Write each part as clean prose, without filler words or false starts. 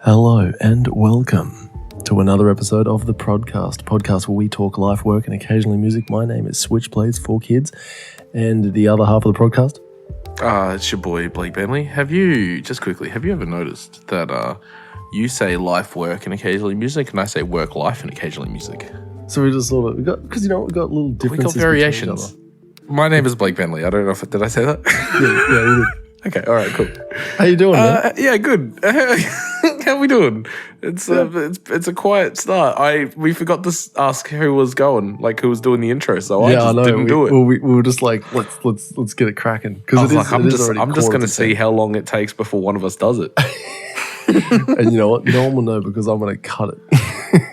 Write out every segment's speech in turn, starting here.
Hello and welcome to another episode of the Prod.Cast, podcast where we talk life, work, and occasionally music. My name is Switchblades for Kids, and the other half of the Prod.Cast. It's your boy Blake Bentley. Have you ever noticed that you say life, work, and occasionally music, and I say work, life, and occasionally music? So we just sort of, we got little differences. We got variations. My name is Blake Bentley. I don't know if, did I say that? Yeah, you did. Okay, all right, cool. How you doing, man? Yeah, good. How we doing? It's a quiet start. We forgot to ask who was going, like who was doing the intro, so I just didn't do it. Well, we were just like, let's get it cracking because I'm just going to see how long it takes before one of us does it. And you know what? No one will know because I'm going to cut it.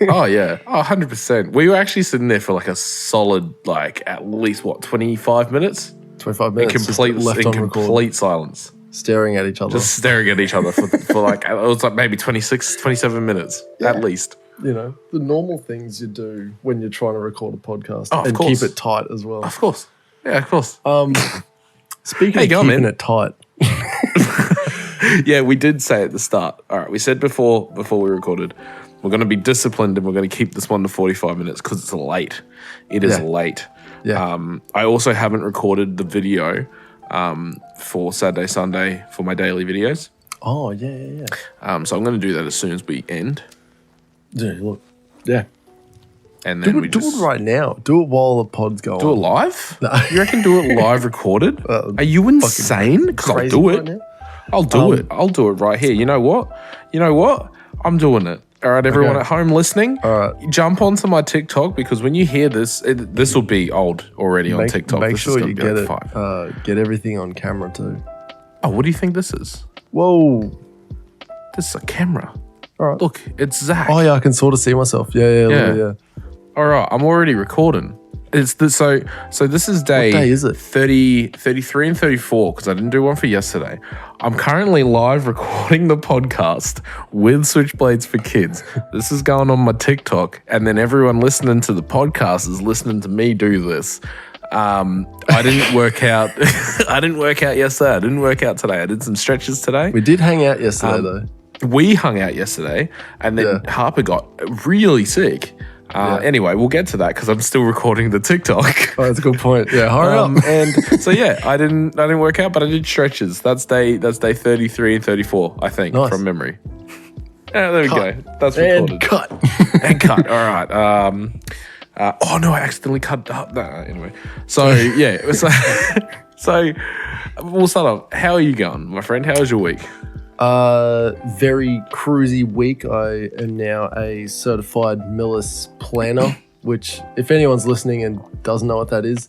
Oh yeah, 100%. We were actually sitting there for like a solid, like at least 25 minutes. 25 minutes. In complete silence. Staring at each other. Just staring at each other for like, it was like maybe 26, 27 minutes at least. You know, the normal things you do when you're trying to record a podcast and keep it tight as well. Of course. Yeah, of course. Speaking of keeping it tight. Yeah, we did say at the start. All right, we said before we recorded, we're going to be disciplined and we're going to keep this one to 45 minutes because it's late. It is late. Yeah. I also haven't recorded the video for Saturday, Sunday for my daily videos. Oh, yeah. So I'm going to do that as soon as we end. Yeah, look. Yeah. And then do it right now. Do it while the pod's going. Do it live? No. You reckon do it live recorded? Are you insane? Because I'll do it. Right I'll do it. I'll do it right here. You know what? I'm doing it. All right, everyone at home listening, jump onto my TikTok because when you hear this, this will be old already on TikTok. Make sure you get it. Get everything on camera too. Oh, what do you think this is? Whoa. This is a camera. All right. Look, it's Zach. Oh, yeah, I can sort of see myself. Yeah. All right, I'm already recording. So this is day, what day is it? 33 and 34 because I didn't do one for yesterday. I'm currently live recording the podcast with Switchblades for Kids. This is going on my TikTok, and then everyone listening to the podcast is listening to me do this. I didn't work out. I didn't work out yesterday. I didn't work out today. I did some stretches today. We did hang out yesterday though. We hung out yesterday, and then Harper got really sick. Anyway, we'll get to that because I'm still recording the TikTok. Oh, that's a good point. Yeah, hurry up. And so I didn't work out, but I did stretches. That's day 33 and 34, I think, from memory. Yeah, there we go. That's recorded. And cut. And cut. All right. Oh no, I accidentally cut. Anyway, so so we'll start off. How are you going, my friend? How was your week? Very cruisy week. I am now a certified Millis planner, which if anyone's listening and doesn't know what that is,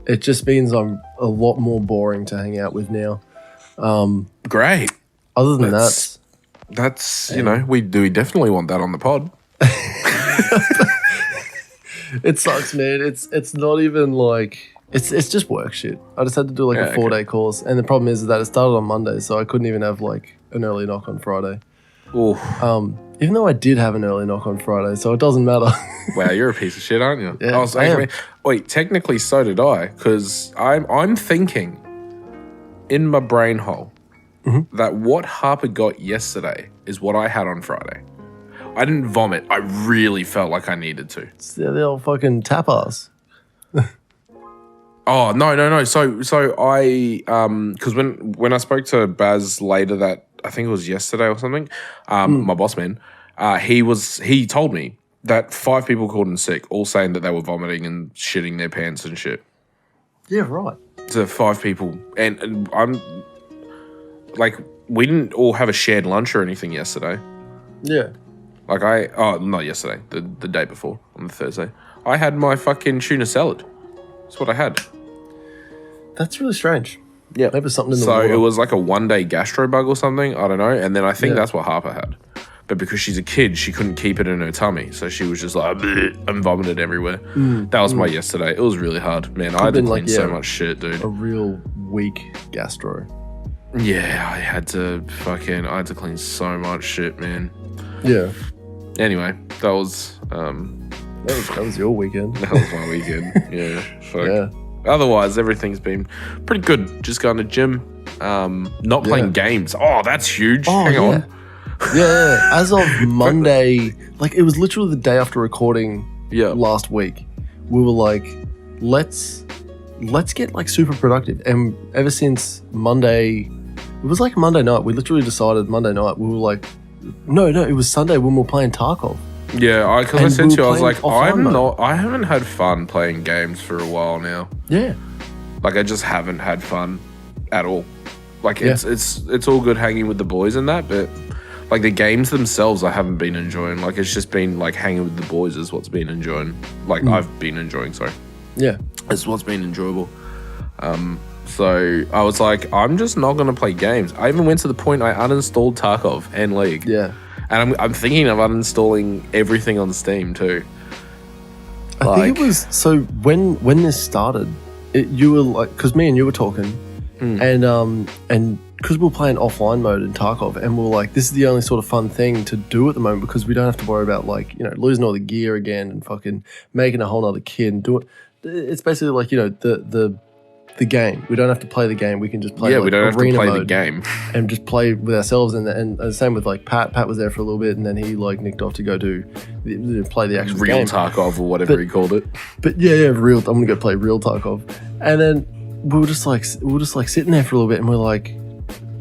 it just means I'm a lot more boring to hang out with now. Great. Other than that's we definitely want that on the pod. It sucks, man. It's not even like it's just work shit. I just had to do like a 4-day course, and the problem is that it started on Monday, so I couldn't even have like an early knock on Friday. Oof. Even though I did have an early knock on Friday, so it doesn't matter. Wow, you're a piece of shit, aren't you? Yeah, I am. Wait, technically so did I, because I'm thinking in my brain hole that what Harper got yesterday is what I had on Friday. I didn't vomit. I really felt like I needed to. It's the old fucking tapas. Oh, no. So I, because when I spoke to Baz later that, I think it was yesterday or something, my boss man, he told me that 5 people called in sick, all saying that they were vomiting and shitting their pants and shit. Yeah, right. So 5 people. And I'm, like, we didn't all have a shared lunch or anything yesterday. Yeah. Like not yesterday, the day before, on the Thursday. I had my fucking tuna salad. That's what I had. That's really strange. Yeah. Maybe something in the water. So it was like a 1-day gastro bug or something. I don't know. And then I think that's what Harper had. But because she's a kid, she couldn't keep it in her tummy. So she was just like, bleh, and vomited everywhere. That was my yesterday. It was really hard. Man, I had to clean so much shit, dude. A real weak gastro. Yeah, I had to clean so much shit, man. Yeah. Anyway, that was your weekend. That was my weekend. Yeah. Fuck. Yeah. Otherwise, everything's been pretty good. Just going to gym, not playing games. Oh, that's huge. Hang on. Yeah. As of Monday, like it was literally the day after recording last week, we were like, let's get like super productive. And ever since Monday, it was like Monday night, we literally decided Monday night, we were like, no, it was Sunday when we were playing Tarkov. Yeah, because I said to you, I was like, I haven't had fun playing games for a while now. Yeah. Like I just haven't had fun at all. Like it's all good hanging with the boys and that, but like the games themselves I haven't been enjoying. Like it's just been like hanging with the boys is what's been enjoying. Like I've been enjoying, sorry. Yeah. It's what's been enjoyable. So I was like, I'm just not going to play games. I even went to the point I uninstalled Tarkov and League. Yeah. And I'm thinking of uninstalling everything on Steam too. I think it was, so when this started, you were like, because me and you were talking, and because we were playing offline mode in Tarkov, and we were like, this is the only sort of fun thing to do at the moment because we don't have to worry about like, you know, losing all the gear again and fucking making a whole nother kit and do it. It's basically like, you know, the game. We don't have to play the game. We can just play. Yeah, we don't have to play the game and just play with ourselves. And the same with like Pat. Pat was there for a little bit, and then he like nicked off to go play the actual real game. Tarkov or whatever he called it. But real. I'm gonna go play real Tarkov. And then we were just like sitting there for a little bit, and we're like,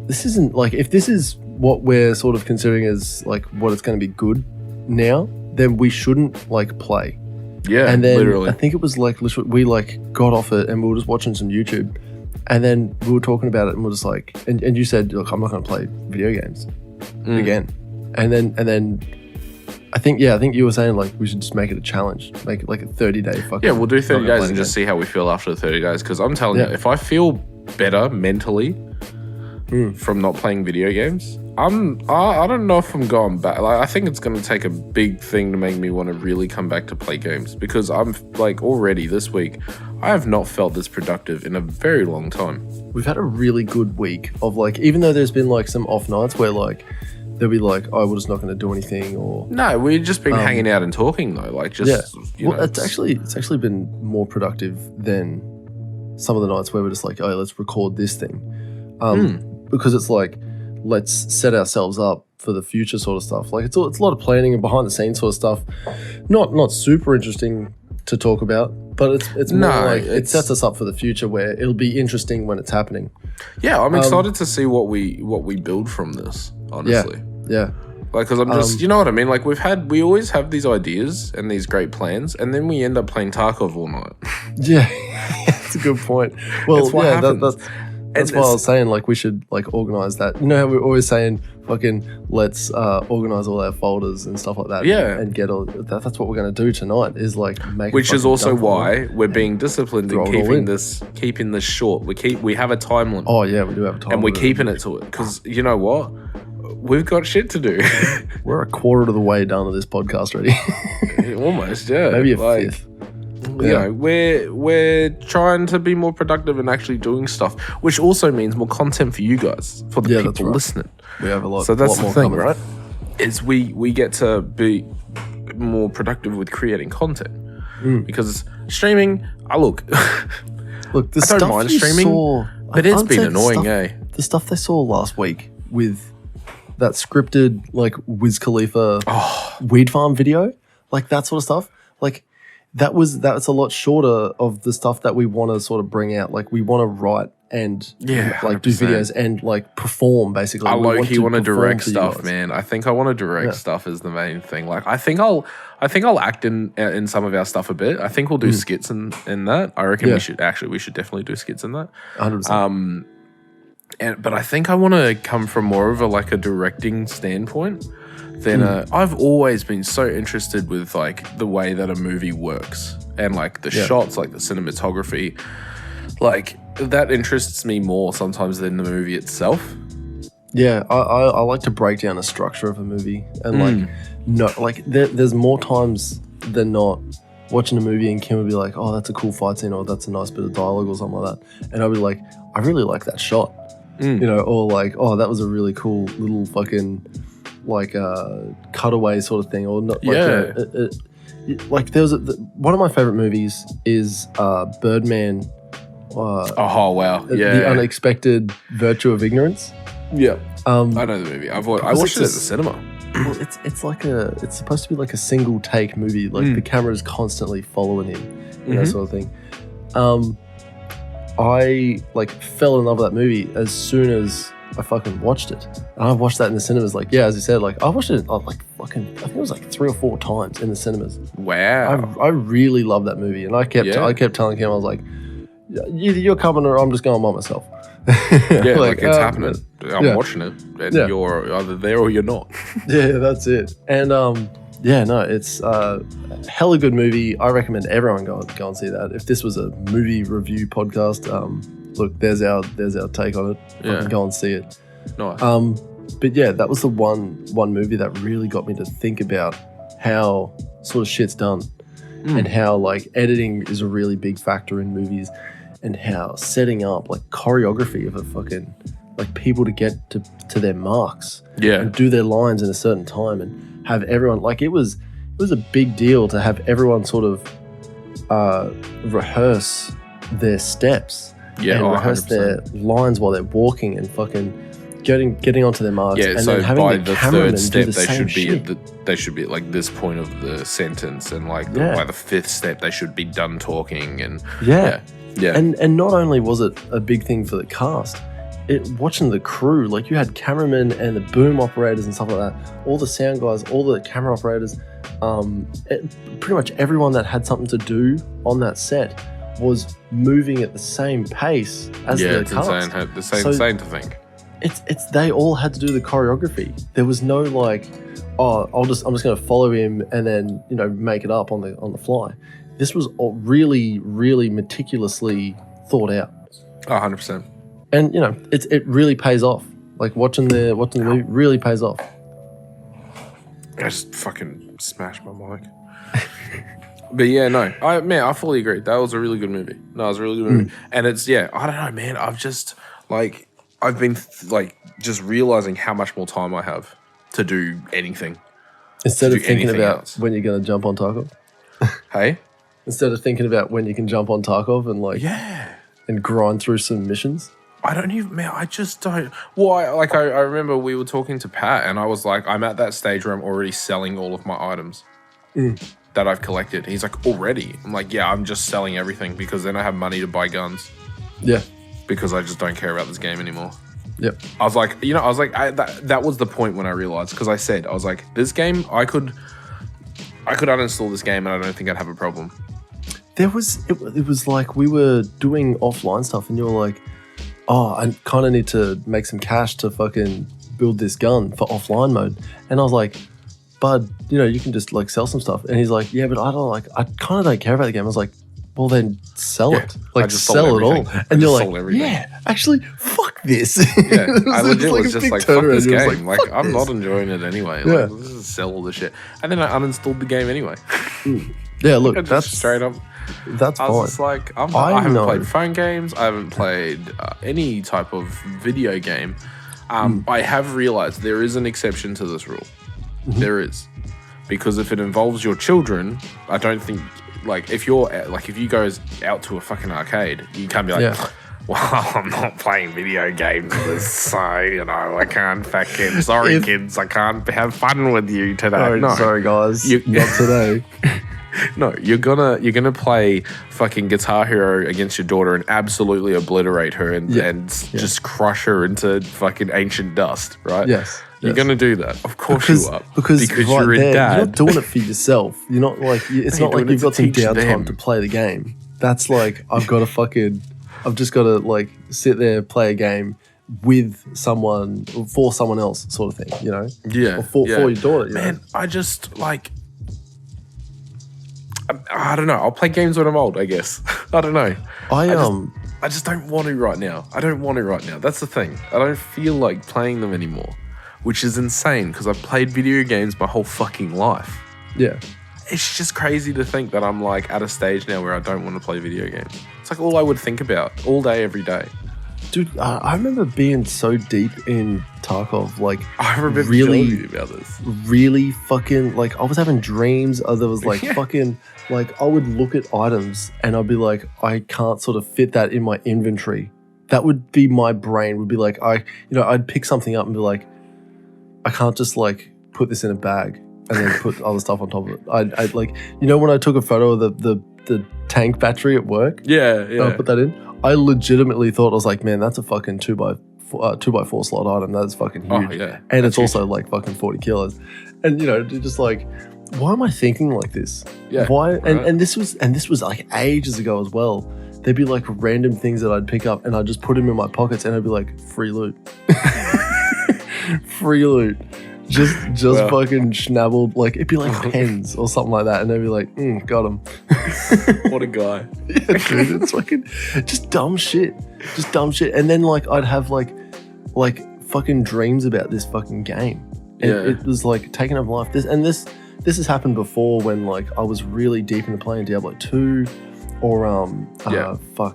this isn't like, if this is what we're sort of considering as like what it's going to be good now, then we shouldn't like play. Yeah, and then literally. I think it was like literally we like got off it and we were just watching some YouTube, and then we were talking about it and we're just like, and you said, look, I'm not going to play video games again, and then I think you were saying like we should just make it a challenge, make it like a 30-day fucking. Yeah, we'll do 30 days and just see how we feel after the 30 days. Because I'm telling you, if I feel better mentally from not playing video games, I don't know if I'm going back. Like, I think it's going to take a big thing to make me want to really come back to play games, because I'm like already this week, I have not felt this productive in a very long time. We've had a really good week of like, even though there's been like some off nights where like they'll be like, oh, we're just not going to do anything, or no, we've just been hanging out and talking though. Like just you know, it's actually been more productive than some of the nights where we're just like, oh, let's record this thing, because it's like, let's set ourselves up for the future sort of stuff. Like it's a lot of planning and behind the scenes sort of stuff. Not super interesting to talk about, but it's more like it sets us up for the future where it'll be interesting when it's happening. Yeah, I'm excited to see what we build from this, honestly. Yeah. Like, because I'm just, you know what I mean? Like, we always have these ideas and these great plans, and then we end up playing Tarkov all night. Yeah, that's a good point. Well, that's why I was saying, like, we should, like, organise that. You know how we're always saying, fucking, let's organise all our folders and stuff like that. Yeah. And get all that. That's what we're going to do tonight, is, like, make Which is also why we're being disciplined in keeping this short. We have a time limit. Oh, yeah, we do have a time limit. And we're keeping it to it. Because, you know what? We've got shit to do. We're a quarter of the way done to this podcast already. Almost, yeah. Maybe a fifth. You know, we're trying to be more productive and actually doing stuff, which also means more content for you guys, for the people listening. We have a lot. So that's the thing, coming. right? Is we get to be more productive with creating content because streaming. Look, the I don't mind streaming, but it's been annoying, The stuff they saw last week with that scripted like Wiz Khalifa weed farm video, like that sort of stuff, like. That's a lot shorter of the stuff that we want to sort of bring out. Like we want to write and like 100%. Do videos and like perform basically. I want to direct stuff, man. I think I want to direct stuff is the main thing. Like I think I'll act in some of our stuff a bit. I think we'll do skits in that. I reckon we should definitely do skits in that. 100%. But I think I want to come from more of a directing standpoint. Then I've always been so interested with like the way that a movie works and like the shots, like the cinematography, like that interests me more sometimes than the movie itself. Yeah, I like to break down the structure of a movie and there's more times than not watching a movie and Kim would be like, oh, that's a cool fight scene, or that's a nice bit of dialogue or something like that, and I'd be like, I really like that shot, you know, or like, oh, that was a really cool little fucking like a cutaway sort of thing, or not like like there was one of my favorite movies is Birdman. Oh wow, The Unexpected Virtue of Ignorance. Yeah, I know the movie. I watched it at the cinema. Well, it's supposed to be like a single take movie. Like the camera's constantly following him, that sort of thing. I like fell in love with that movie as soon as I fucking watched it. And I watched that in the cinemas. Like, yeah, as you said, like I watched it like fucking, I think it was like 3 or 4 times in the cinemas. Wow. I really love that movie, and I kept telling him, I was like, either you're coming or I'm just going by myself. Yeah, like it's happening. I'm watching it, and you're either there or you're not. Yeah, that's it. And it's a hella good movie. I recommend everyone go and see that. If this was a movie review podcast, look, there's our take on it. Yeah. Go and see it. Nice. But yeah, that was the one movie that really got me to think about how sort of shit's done, and how like editing is a really big factor in movies, and how setting up like choreography of a fucking like people to get to their marks, and do their lines in a certain time, and have everyone like it was a big deal to have everyone sort of rehearse their steps, and rehearse 100%. Their lines while they're walking and fucking getting onto their marks. Yeah, and so then having by the third step they should be at like this point of the sentence, and like by the 5th step they should be done talking, and yeah. And not only was it a big thing for the cast, watching the crew, like you had cameramen and the boom operators and stuff like that, all the sound guys, all the camera operators, pretty much everyone that had something to do on that set was moving at the same pace as the cast. It's insane to think. It's they all had to do the choreography. There was no like, I'm just going to follow him and then make it up on the fly. This was all really, really meticulously thought out. 100%. And it really pays off. Like watching the movie really pays off. I just fucking smashed my mic. But yeah, no, I fully agree. That was a really good movie. No, it was a really good movie. And it's I don't know, man. I've been just realizing how much more time I have to do anything. Instead of thinking about when you're going to jump on Tarkov. Hey? Instead of thinking about when you can jump on Tarkov and and grind through some missions. I don't even, man, I just don't. Well, I remember we were talking to Pat and I was like, I'm at that stage where I'm already selling all of my items that I've collected. He's like, already? I'm like, yeah, I'm just selling everything because then I have money to buy guns. Yeah. Because I just don't care about this game anymore. Yep. I was like, that was the point when I realized, because I was like, this game, I could uninstall this game and I don't think I'd have a problem. It was like we were doing offline stuff and you were like, I kind of need to make some cash to fucking build this gun for offline mode. And I was like, bud, you can just like sell some stuff. And he's like, yeah, but I kind of don't care about the game. I was like, well then sell it. Like just sell it all. And you're like, yeah, actually, fuck this. Yeah, I legit was just like, fuck this game. Like, I'm not enjoying it anyway. Like, let's just sell all the shit. And then I uninstalled the game anyway. Yeah, look, that's straight up. That's fine. I was just like, I haven't played phone games. I haven't played any type of video game. I have realized there is an exception to this rule. There is. Because if it involves your children, I don't think, like, if you go out to a fucking arcade, you can't be like, well, I'm not playing video games, so, I can't fucking, sorry kids, I can't have fun with you today. Oh, no. Sorry guys, not today. No, you're gonna play fucking Guitar Hero against your daughter and absolutely obliterate her and just crush her into fucking ancient dust, right? Yes. You're gonna do that, of course you are, because you're a dad. You're not doing it for yourself. You're not like it's not like you've got some downtime to play the game. That's like I've just got to like sit there, play a game with someone for someone else, sort of thing. Yeah. Or for your daughter. Man, I just like. I don't know. I'll play games when I'm old, I guess. I don't know. I just don't want to right now. That's the thing. I don't feel like playing them anymore, which is insane because I've played video games my whole fucking life. Yeah. It's just crazy to think that I'm like at a stage now where I don't want to play video games. It's like all I would think about all day, every day. Dude, I remember being so deep in Tarkov, like I remember telling you about this. Really fucking, like I was having dreams. There was like fucking, like I would look at items and I'd be like, I can't sort of fit that in my inventory. that would be my brain would be like, I'd pick something up and be like, I can't just like put this in a bag and then put other stuff on top of it. I'd like, when I took a photo of the tank battery at work, I put that in. I legitimately thought, I was like, man, that's a fucking 2x4 slot item. That's fucking huge. Oh, yeah. And it's also like fucking 40 kilos. And just like, why am I thinking like this? Yeah. Why? Right. And this was like ages ago as well. There'd be like random things that I'd pick up and I'd just put them in my pockets and I'd be like, free loot. Free loot. Just fucking schnabbled. Like, it'd be like pens or something like that. And they'd be like, got him. What a guy. Yeah, dude, it's fucking just dumb shit. Just dumb shit. And then like I'd have like fucking dreams about this fucking game. And it was like taking up life. This has happened before when like I was really deep into playing Diablo 2 or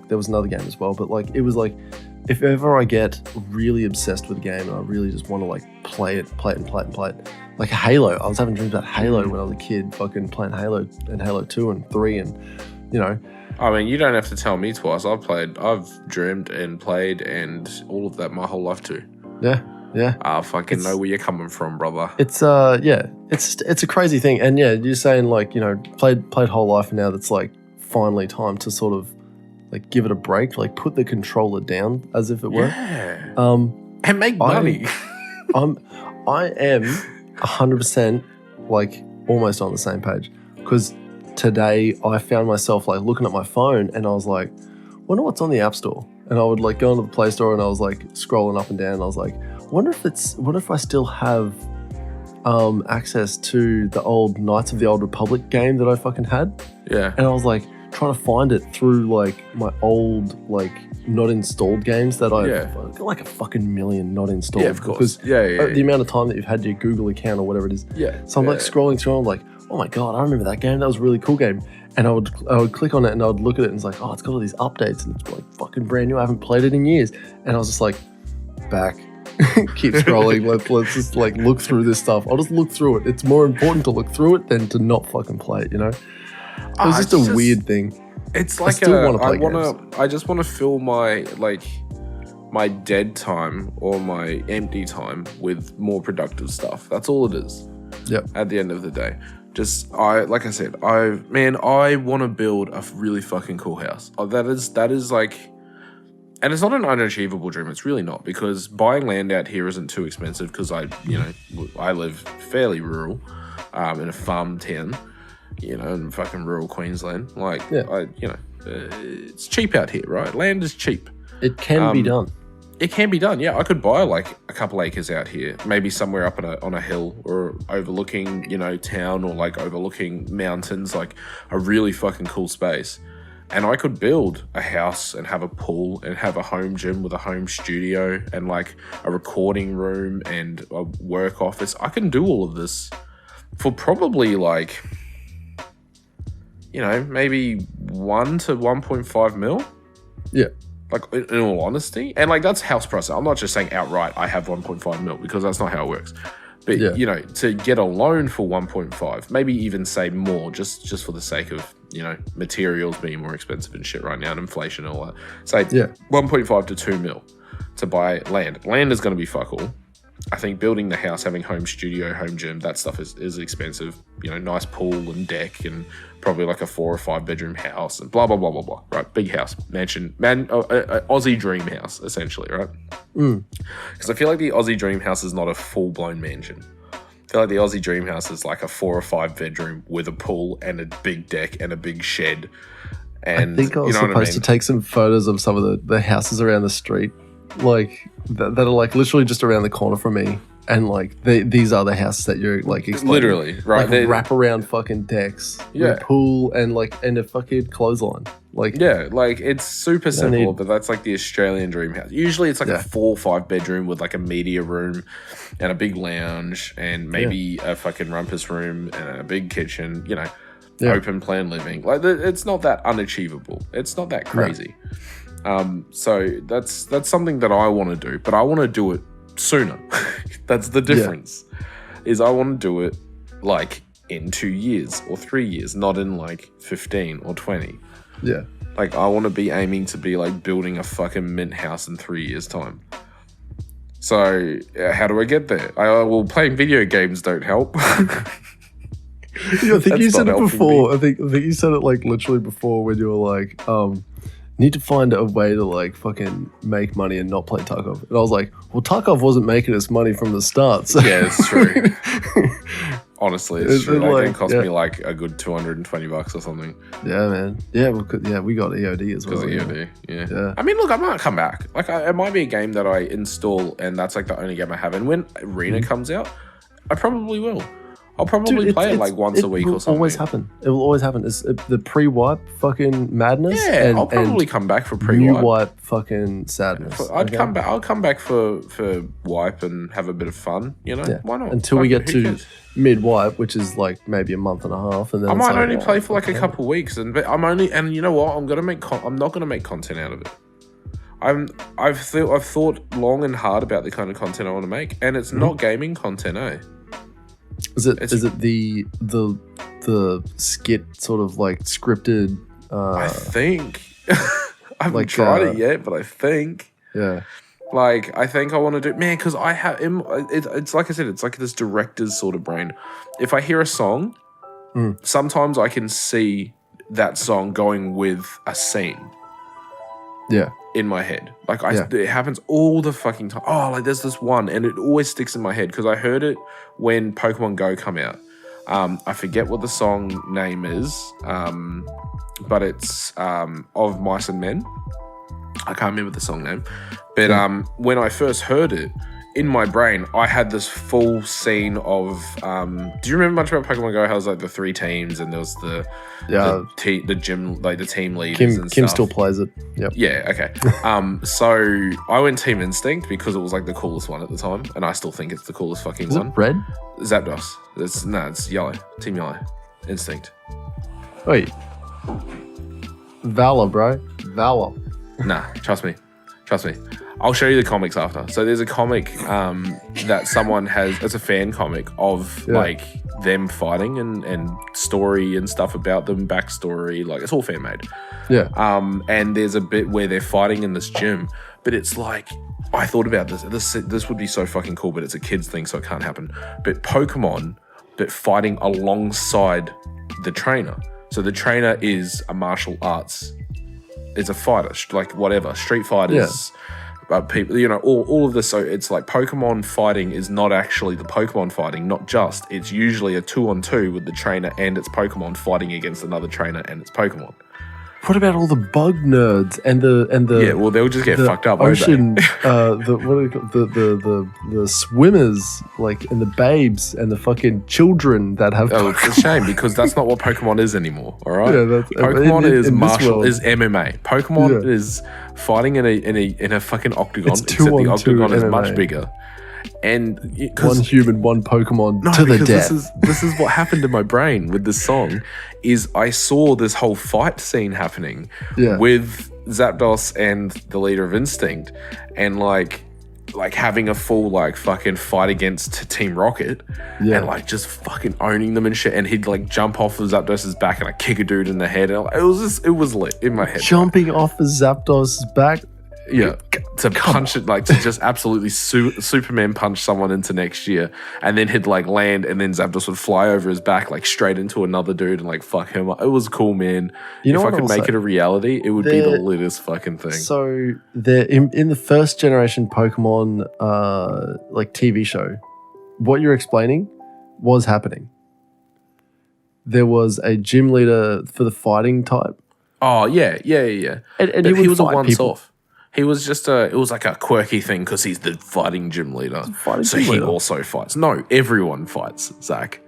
there was another game as well. But like it was like if ever I get really obsessed with a game and I really just want to like play it. Like Halo. I was having dreams about Halo when I was a kid, fucking playing Halo and Halo 2 and 3 and I mean, you don't have to tell me twice. I've dreamed and played and all of that my whole life too. Yeah. I fucking know where you're coming from, brother. It's it's a crazy thing. And yeah, you're saying like, played whole life and now that's like finally time to sort of like give it a break, like put the controller down as if it were. Yeah. And make money. I am 100% like almost on the same page because today I found myself like looking at my phone and I was like, wonder what's on the App Store. And I would like go into the Play Store and I was like scrolling up and down and I was like, wonder if I still have access to the old Knights of the Old Republic game that I fucking had. Yeah. And I was like trying to find it through like my old like not installed games that I've got like a fucking million not installed. Yeah, of course. Because the amount of time that you've had your Google account or whatever it is. Yeah. So I'm like scrolling through and I'm like, oh my God, I remember that game. That was a really cool game. And I would click on it and I would look at it and it's like, oh, it's got all these updates and it's like fucking brand new. I haven't played it in years. And I was just like, back. Keep scrolling. Let's just like look through this stuff. I'll just look through it. It's more important to look through it than to not fucking play it, It was just a weird thing. It's like I just want to fill my my dead time or my empty time with more productive stuff. That's all it is. Yep. At the end of the day. I want to build a really fucking cool house. That is like, and it's not an unachievable dream. It's really not, because buying land out here isn't too expensive because I live fairly rural, in a farm town, in fucking rural Queensland. It's cheap out here, right? Land is cheap. It can be done. It can be done, yeah. I could buy like a couple acres out here, maybe somewhere up on a hill or overlooking, town or like overlooking mountains, like a really fucking cool space. And I could build a house and have a pool and have a home gym with a home studio and like a recording room and a work office. I can do all of this for probably like, maybe 1 to 1.5 mil. Yeah. Like, in all honesty. And, like, that's house price. I'm not just saying outright I have 1.5 mil, because that's not how it works. But, to get a loan for 1.5, maybe even say more, just for the sake of, materials being more expensive and shit right now and inflation and all that. Say 1.5 to 2 mil to buy land. Land is going to be fuck all. I think building the house, having home studio, home gym, that stuff is expensive. Nice pool and deck and probably like a 4 or 5 bedroom house and blah, blah, blah, blah, blah. Right? Big house, mansion, Aussie dream house, essentially, right? Because I feel like the Aussie dream house is not a full-blown mansion. I feel like the Aussie dream house is like a 4 or 5 bedroom with a pool and a big deck and a big shed. And I think I was supposed to take some photos of some of the houses around the street, like that are like literally just around the corner from me, and like these are the houses that you're like explaining. Literally, right? Like wrap around fucking decks, with a pool and a fucking clothesline. Like it's super simple, but that's like the Australian dream house. Usually it's like a 4 or 5 bedroom with like a media room and a big lounge and maybe a fucking rumpus room and a big kitchen. Open plan living. Like it's not that unachievable. It's not that crazy. No. So that's something that I want to do, but I want to do it sooner. That's the difference. Is I want to do it like in 2 years or 3 years, not in like 15 or 20. Yeah. Like, I want to be aiming to be like building a fucking mint house in 3 years' time. So, how do I get there? Well, playing video games don't help. Yeah, I think you said it before. I think you said it like literally before when you were like, need to find a way to like fucking make money and not play Tarkov. And I was like, well, Tarkov wasn't making us money from the start. So. Yeah, it's true. Honestly, it's true. That game cost me like a good $220 or something. Yeah, man. Yeah, we got EOD as well. Because of EOD, yeah. I mean, look, I might come back. Like, it might be a game that I install and that's like the only game I have. And when Arena comes out, I probably will. I'll probably play it like once a week or something. It will always happen. It's the pre-wipe fucking madness. Yeah, I'll probably come back for pre-wipe. New wipe fucking sadness. Come back. I'll come back for wipe and have a bit of fun. You know, why not? Until we get to mid-wipe, which is like maybe a month and a half, and then I might only play for like a couple of weeks, and you know what? I'm not gonna make content out of it. I've thought long and hard about the kind of content I want to make, and it's not gaming content, eh? Is it the skit sort of like scripted? I think I haven't tried it yet, but I think like I think I want to do because I have it's like I said, it's like this director's sort of brain. If I hear a song, sometimes I can see that song going with a scene. Yeah. In my head. Like, it happens all the fucking time. Oh, like, there's this one, and it always sticks in my head, because I heard it when Pokemon Go come out. I forget what the song name is, but it's Of Mice and Men. I can't remember the song name. But when I first heard it, in my brain, I had this full scene of. Do you remember much about Pokemon Go? How it was like the 3 teams, and there was the gym, like the team leaders. and Kim stuff. still plays it. Yep. Yeah. Okay. So I went Team Instinct because it was like the coolest one at the time, and I still think it's the coolest fucking one. Is it red? Zapdos. It's yellow. Team Yellow. Instinct. Wait. Valor, bro. Valor. Nah. Trust me. I'll show you the comics after. So there's a comic that someone has, it's a fan comic of like them fighting and story and stuff about them, backstory, like it's all fan made. Yeah. And there's a bit where they're fighting in this gym, but it's like, I thought about this would be so fucking cool, but it's a kid's thing, so it can't happen. But Pokemon, but fighting alongside the trainer. So the trainer is a martial arts, is a fighter, like whatever, Street Fighters. Yeah. People, you know, all of this. So it's like Pokemon fighting is not actually the Pokemon fighting, not just. It's usually a 2-on-2 with the trainer and its Pokemon fighting against another trainer and its Pokemon. What about all the bug nerds and the yeah? Well, they'll just get fucked up. Ocean, the swimmers, like, and the babes and the fucking children that have. Oh, it's a shame because that's not what Pokemon is anymore. All right, Pokemon is martial, is MMA. Pokemon is fighting in a fucking octagon. It's 2-on-2 the octagon is MMA. much bigger. And one human, one Pokemon to the death. This is what happened in my brain with this song. Is I saw this whole fight scene happening with Zapdos and the leader of Instinct, and like having a full like fucking fight against Team Rocket, and like just fucking owning them and shit. And he'd like jump off of Zapdos's back and like kick a dude in the head. And it was lit in my head. Jumping off of Zapdos's back. Yeah, to punch it, like to just absolutely Superman punch someone into next year, and then he'd like land, and then Zapdos would fly over his back like straight into another dude and like fuck him up. It was cool, man. You know, if I could make it a reality, it would be the littest fucking thing. So there in the first generation Pokemon like TV show, what you're explaining was happening. There was a gym leader for the fighting type. Oh yeah. And he was a once people. off. He was just it was like a quirky thing because he's the fighting gym leader. He also fights. No, everyone fights, Zach.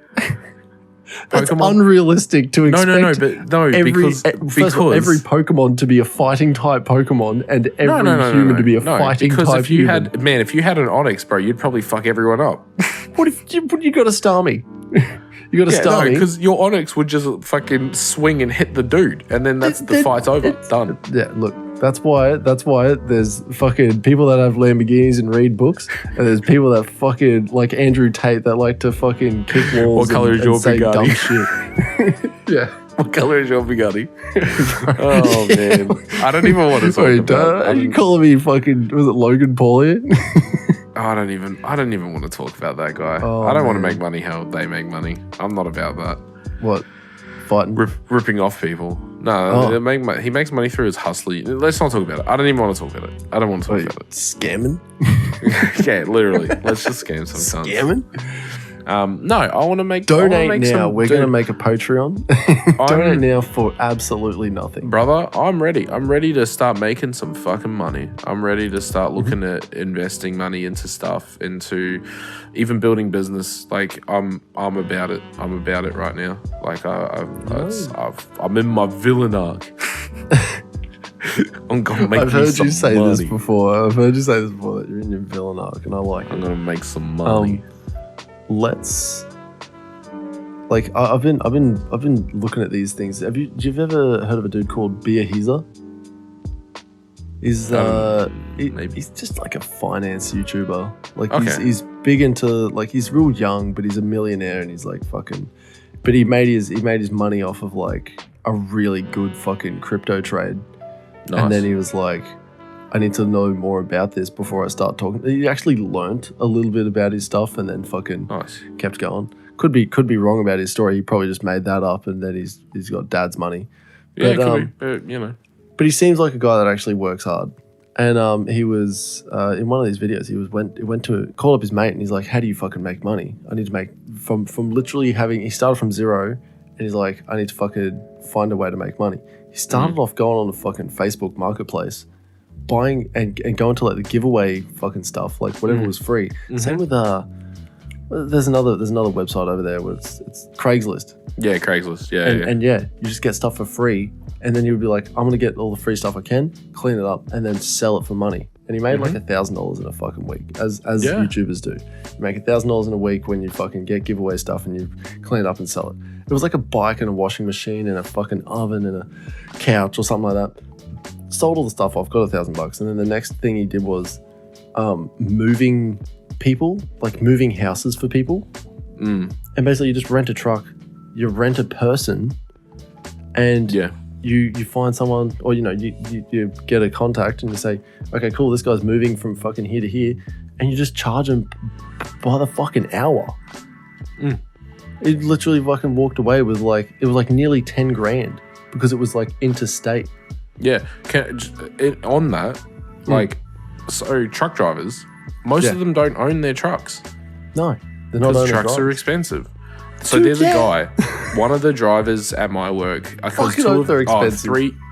That's unrealistic to expect. Because first of all, every Pokemon to be a fighting type Pokemon and every human to be a fighting type if you human. if you had an Onix, bro, you'd probably fuck everyone up. What if you got a Starmie? You got a Starmie? because your Onix would just fucking swing and hit the dude, and then the fight's over. Done. Yeah, look. That's why there's fucking people that have Lamborghinis and read books, and there's people that fucking like Andrew Tate that like to fucking kick walls What color is your say Bugatti? dumb shit. Yeah. What color is your Bugatti? Oh man, I don't even want to talk about. Are you calling me fucking? Was it Logan Paul here? I don't even want to talk about that guy. Oh, I don't want to man. make money how they make money. I'm not about that. What? Fighting? Ripping off people. No, he makes money through his hustling. Let's not talk about it. I don't even want to talk about it. I don't want to talk about it. Scamming? Yeah, literally. Let's just scam some cunts. Scamming? No, I want to make. Donate now. We're going to make a Patreon. Donate now for absolutely nothing. Brother, I'm ready. I'm ready to start making some fucking money. I'm ready to start looking at investing money into stuff, into even building business. Like I'm about it. I'm about it right now. Like I'm in my villain arc. I'm gonna make. I've heard you say money. this before. I've heard you say this before. That you're in your villain arc, and I like it. I'm gonna make some money. Let's. Like I've been looking at these things. Have you ever heard of a dude called Beer Heezer? He's just like a finance YouTuber. Like he's big into, like, he's real young, but he's a millionaire and he's like fucking. But he made his money off of like a really good fucking crypto trade. Nice. And then he was like, I need to know more about this before I start talking. He actually learnt a little bit about his stuff and then fucking kept going. Could be wrong about his story. He probably just made that up and then he's got dad's money. Yeah, but, it could be. But, But he seems like a guy that actually works hard. And he was in one of these videos. He went to call up his mate and he's like, "How do you fucking make money? I need to make from literally having." He started from zero, and he's like, "I need to fucking find a way to make money." He started off going on the fucking Facebook Marketplace, buying and going to like the giveaway fucking stuff, like whatever was free. Same with there's another website over there where it's Craigslist. Yeah, Craigslist. And you just get stuff for free. And then you would be like, I'm going to get all the free stuff I can, clean it up, and then sell it for money. And he made like $1,000 in a fucking week, as YouTubers do. You make $1,000 in a week when you fucking get giveaway stuff and you clean it up and sell it. It was like a bike and a washing machine and a fucking oven and a couch or something like that. Sold all the stuff off, got $1,000. And then the next thing he did was moving people, like moving houses for people. And basically you just rent a truck, you rent a person, and you find someone, or you get a contact and you say, okay, cool, this guy's moving from fucking here to here, and you just charge him by the fucking hour. He literally fucking walked away with it was like nearly 10 grand because it was like interstate. Yeah, on that, so truck drivers, most of them don't own their trucks. No, they're not. Because trucks are expensive. So there's a guy, one of the drivers at my work, because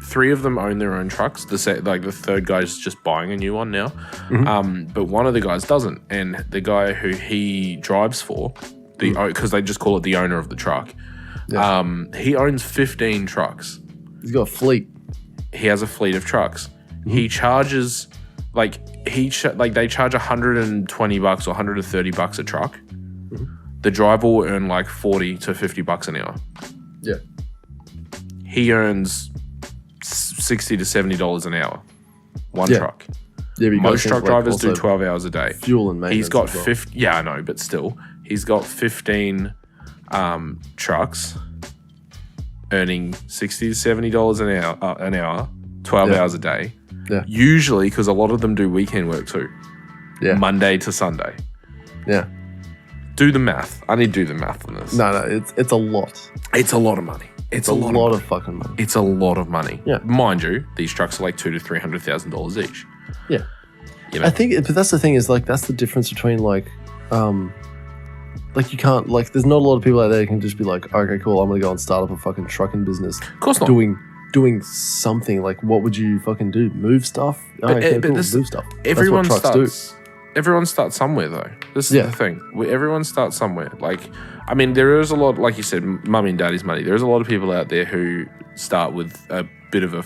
three of them own their own trucks. The third guy's just buying a new one now, but one of the guys doesn't. And the guy who he drives for, because they just call it the owner of the truck, he owns 15 trucks. He's got a fleet. He has a fleet of trucks. He charges they charge $120 or $130 a truck. The driver will earn like $40 to $50 an hour. Yeah. He earns $60 to $70 an hour. One truck. Yeah, most truck drivers do 12 hours a day. Fuel and maintenance. He's got 50. Yeah, I know, but still, he's got 15 trucks, earning $60 to $70 an hour, 12 hours a day. Yeah. Usually, because a lot of them do weekend work too. Yeah. Monday to Sunday. Yeah. Do the math. I need to do the math on this. No, it's a lot. It's a lot of money. It's a lot of fucking money. It's a lot of money. Yeah. Mind you, these trucks are like $200,000 to $300,000 each. Yeah. I think, but that's the thing is that's the difference between you can't, there's not a lot of people out there who can just be like, okay, cool, I'm going to go and start up a fucking trucking business. Of course not. Doing something, like, what would you fucking do? Move stuff? Move stuff. Everyone starts somewhere, though. This is the thing. Everyone starts somewhere. There is a lot, like you said, mummy and daddy's money. There's a lot of people out there who start with a bit of a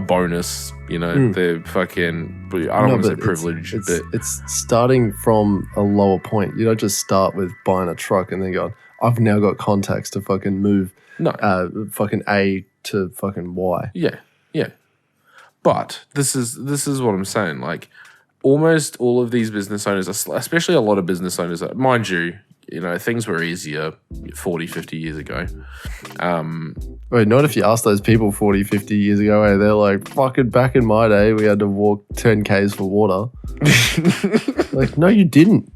bonus, they're fucking, I don't want to say privilege. It's starting from a lower point. You don't just start with buying a truck and then going, I've now got contacts to fucking move fucking A to fucking Y. Yeah, yeah. But this is what I'm saying. Almost all of these business owners, especially a lot of business owners, mind you, things were easier 40, 50 years ago. Wait, not if you ask those people 40, 50 years ago, hey, they're like, fucking back in my day, we had to walk 10 Ks for water. Like, no, you didn't.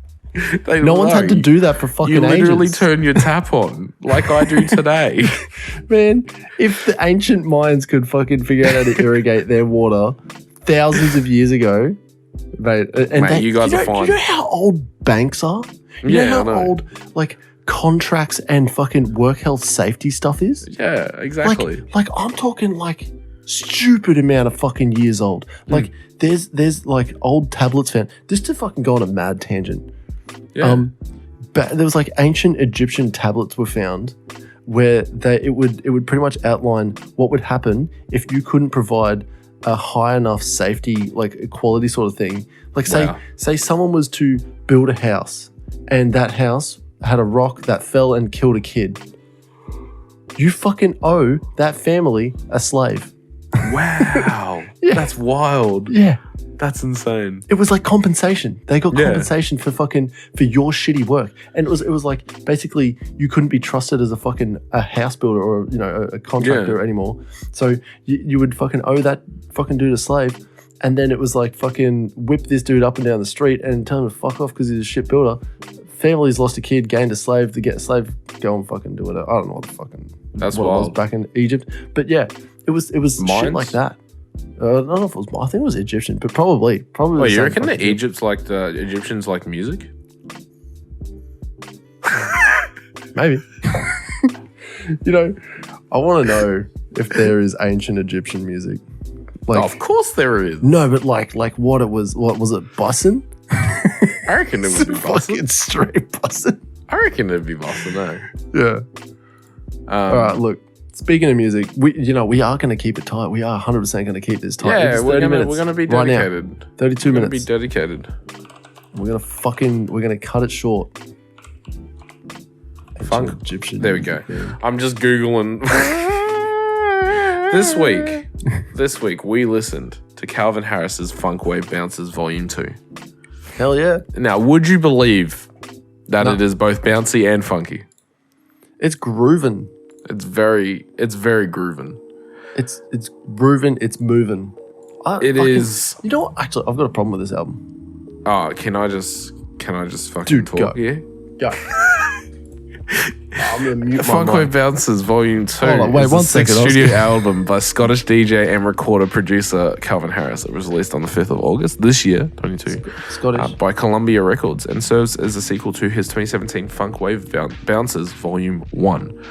No one's had to do that for fucking ages. You literally turn your tap on like I do today. Man, if the ancient Mayans could fucking figure out how to irrigate their water thousands of years ago, mate, you guys are fine. You know how old banks are? You know how old, like, contracts and fucking work health safety stuff is? Yeah, exactly. Like I'm talking, like, stupid amount of fucking years old. Like, there's like old tablets found. Just to fucking go on a mad tangent. Yeah. There was like ancient Egyptian tablets were found where it would pretty much outline what would happen if you couldn't provide a high enough safety, like equality sort of thing. Like say someone was to build a house and that house had a rock that fell and killed a kid. You fucking owe that family a slave. Wow. Yeah. That's wild. Yeah. That's insane. It was like compensation. They got compensation for your shitty work. And it was like, basically you couldn't be trusted as a house builder or, a contractor anymore. So you would fucking owe that fucking dude a slave. And then it was like fucking whip this dude up and down the street and tell him to fuck off because he's a shit builder. Family's lost a kid, gained a slave. To get a slave, go and fucking do it. I don't know what the fucking that's what wild. It was back in Egypt. But yeah, it was shit like that. I don't know if it was. I think it was Egyptian, but probably. Wait, you reckon the Egyptians like music? Maybe. I want to know if there is ancient Egyptian music. Like, of course there is. No, but like what it was? What was it? Bussin'? I reckon it would be bussin'. Fucking straight bussin'. I reckon it'd be bussin'. No. Yeah. All right. Look. Speaking of music, we are going to keep it tight. We are 100% going to keep this tight. Yeah, we're going to be dedicated. Right 32 minutes. Be dedicated. We're going to cut it short. Funk. Egyptian. There we go. Yeah. I'm just Googling. This week we listened to Calvin Harris's Funk Wave Bounces Volume 2. Hell yeah. Now, would you believe that it is both bouncy and funky? It's grooving. It's very groovin'. It's grooving. It's moving. It is. You know what? Actually, I've got a problem with this album. Oh, can I just fucking Dude, talk? Go. Yeah. Go. I'm gonna mute my Funk Wave mic. Bounces Volume 2. Hold on, wait 1 second. Studio album by Scottish DJ and recorder producer Calvin Harris. It was released on the 5th of August this year, 22. Scottish. By Columbia Records and serves as a sequel to his 2017 Funk Wave Bounces Volume 1.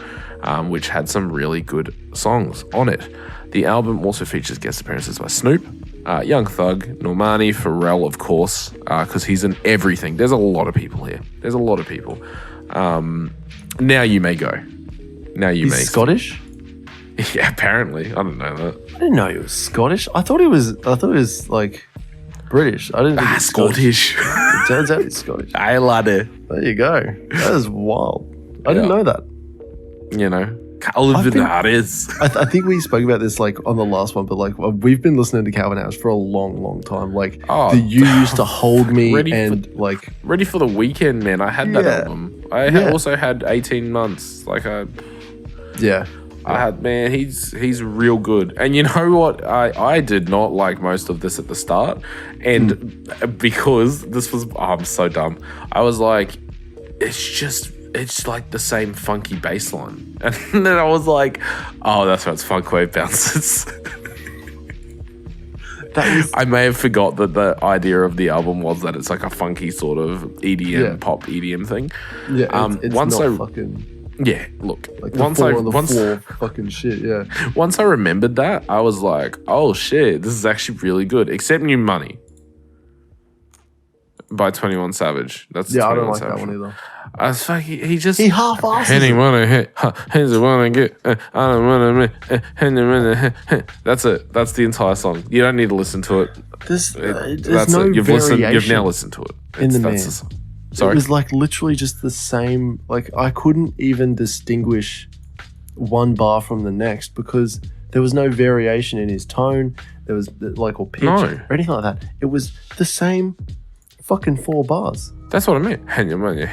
Which had some really good songs on it. The album also features guest appearances by Snoop, Young Thug, Normani, Pharrell, of course, because he's in everything. There's a lot of people here. There's a lot of people. Now you may go. He's Scottish? Yeah, apparently. I didn't know that. I didn't know he was Scottish. I thought he was like British. I didn't think he was Scottish. It turns out he's Scottish. Hey, laddie. There you go. That is wild. I didn't know that. Calvin Harris. I think we spoke about this like on the last one, but like we've been listening to Calvin Harris for a long, long time. Like you used to hold me ready for the weekend, man. I had that album. I also had 18 months. I had, man, he's real good. And you know what? I did not like most of this at the start, and because this was, I'm so dumb. I was like, it's like the same funky bass line. And then I was like, oh, that's right, it's Funk Wave Bounces. I may have forgot that the idea of the album was that it's like a funky sort of EDM, pop EDM thing. Yeah, it's not fucking... Yeah, look. Like the fucking shit, yeah. Once I remembered that, I was like, oh shit, this is actually really good. Except New Money by 21 Savage. That's I don't like that one either. I was like, he half-asses it. Wanna hit, he's wanna get, I don't wanna, that's it. That's the entire song. You don't need to listen to it. There's that's no it. You've now listened to it. In the man. Sorry. It was like literally just the same. Like I couldn't even distinguish one bar from the next because there was no variation in his tone. There was like or pitch or anything like that. It was the same fucking 4 bars. That's what I meant. Hand your money.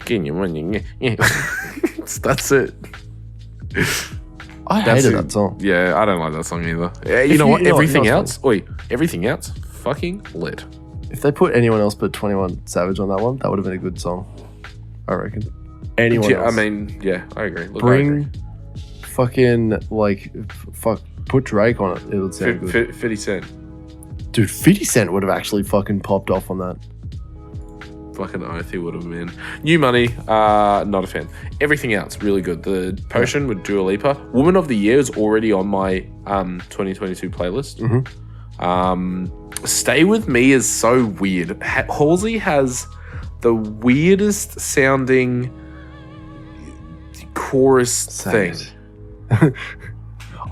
Get your money. That's it. I hated that song. Yeah, I don't like that song either. You know what? Everything else, fucking lit. If they put anyone else but 21 Savage on that one, that would have been a good song. I reckon. Anyone else. I mean, yeah, I agree. Look, Bring fucking, put Drake on it. It would sound good. 50 Cent. Dude, 50 Cent would have actually fucking popped off on that. Fucking oath he would have been. New Money, not a fan. Everything else, really good. The Potion with Dua Lipa. Woman of the Year is already on my 2022 playlist. Stay With Me is so weird. Halsey has the weirdest sounding chorus thing.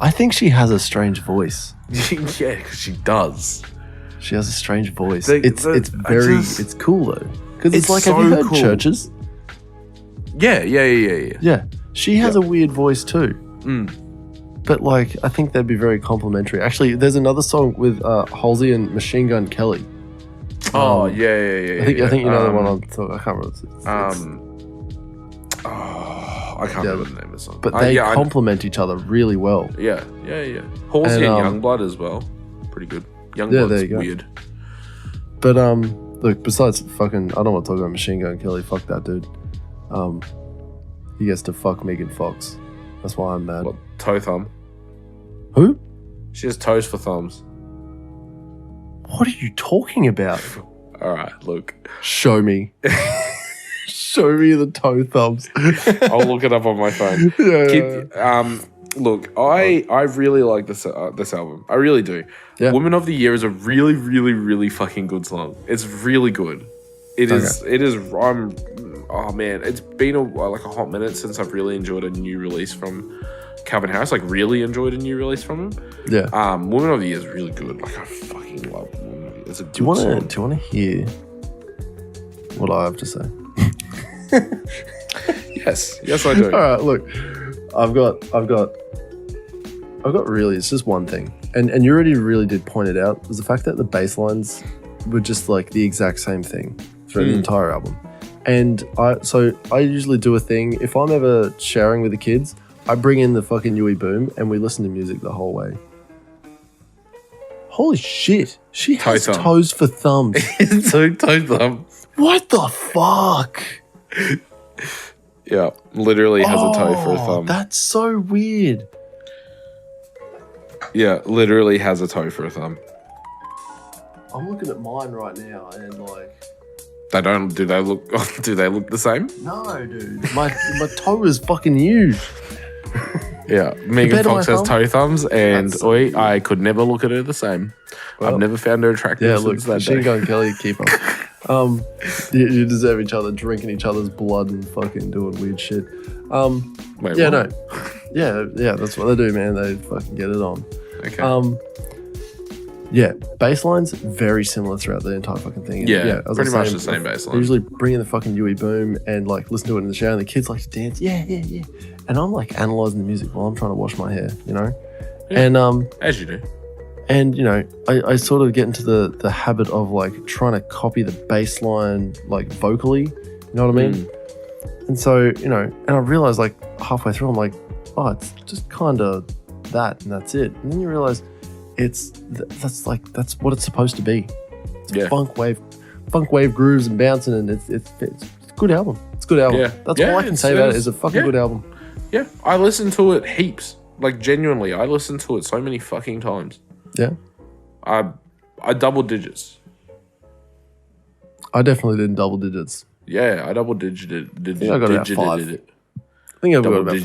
I think she has a strange voice. Yeah, because she does. She has a strange voice. It's cool though. Because it's like, so have you heard cool. Churches? Yeah. Yeah. She has a weird voice too. But I think they'd be very complimentary. Actually, there's another song with Halsey and Machine Gun Kelly. Yeah. I think you know the one I'm talking. I can't remember. I can't remember the name of the song. But they complement each other really well. Yeah. Halsey and Youngblood as well. Pretty good. Youngblood's weird. But look, besides fucking, I don't want to talk about Machine Gun Kelly. Fuck that dude. He gets to fuck Megan Fox. That's why I'm mad. What, toe thumb? Who? She has toes for thumbs. What are you talking about? All right, look. Show me. Show me the toe thumbs. I'll look it up on my phone. Look, I really like this album. I really do. Yeah. Woman of the Year is a really, really, really fucking good song. It's really good. It is. Oh man, it's been a hot minute since I've really enjoyed a new release from Calvin Harris. Really enjoyed a new release from him. Yeah. Woman of the Year is really good. I fucking love Woman of the Year. It's a good song. Do you want to hear what I have to say? Yes, I do. All right, look, I've got really, it's just one thing, and you already really did point it out, was the fact that the bass lines were just the exact same thing throughout the entire album. And I usually do a thing, if I'm ever sharing with the kids, I bring in the fucking Yui Boom and we listen to music the whole way. Holy shit, she has toes for thumbs. Toe thumb. What the fuck? Yeah, literally has a toe for a thumb. That's so weird. Yeah, literally has a toe for a thumb. I'm looking at mine right now and they don't. Do they look the same? No, dude. My toe is fucking huge. Yeah, Megan Fox has toe thumbs, and I could never look at her the same. Well, I've never found her attractive since that Machine day. Gun Kelly, keep on. You deserve each other, drinking each other's blood and fucking doing weird shit. Wait, yeah, what? no. Yeah, that's what they do, man. They fucking get it on. Okay. Yeah, bass lines very similar throughout the entire fucking thing. Yeah, pretty much the same bass line. I usually bring in the fucking Yui Boom and listen to it in the shower, and the kids like to dance. Yeah. And I'm analyzing the music while I'm trying to wash my hair, you know? Yeah, and as you do. And I sort of get into the habit of trying to copy the bass line vocally, you know what I mean? And so, and I realized halfway through I'm oh, it's just kind of that and that's it. And then you realize that's what it's supposed to be. It's funk wave grooves and bouncing, and it's a good album. It's a good album. Yeah. That's all I can say about it. Is a fucking good album. Yeah, I listen to it heaps. Genuinely, I listen to it so many fucking times. Yeah. I double digits. I definitely did in double digits. Yeah, I double digited. I got about 5. I think I've got about